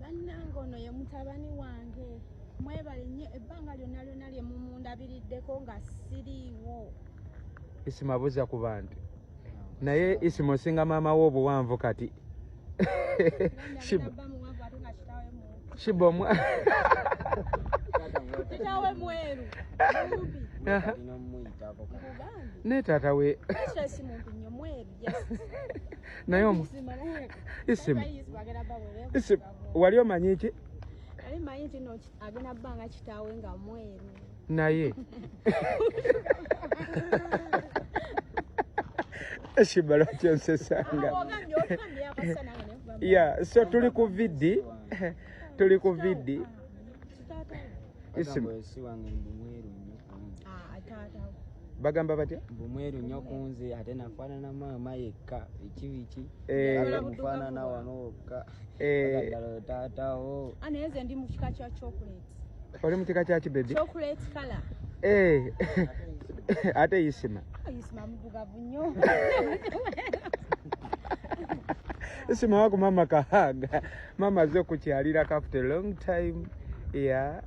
bannange ono ye mutabani wange mwebale nnyo ebbanga lyonna lyonna lye mumundabiriddeko nga siriiwo. Isima buza ku bantu naye Isima osinga maama wo obuwanvu kati. Shiba kitawe mweru ne taata we naye Isima wali omanyi ki manyi nti no agenda bbanga kitaawe nga mweru naye Shiba lwaki onsesanga ya so tuli ku vidi Isima bagamba batya bumweru nnyo kunze ate nafaanana maama yekka ekibiki mufaanana wano wokka ddala taatawo naye nze ndi mu kika kya chocolate. oli mu kika kya kibebi chocolate color ate Isima mubugavu nnyo. Isima wako mama kahaga mama zo kukyalira after a long time yeah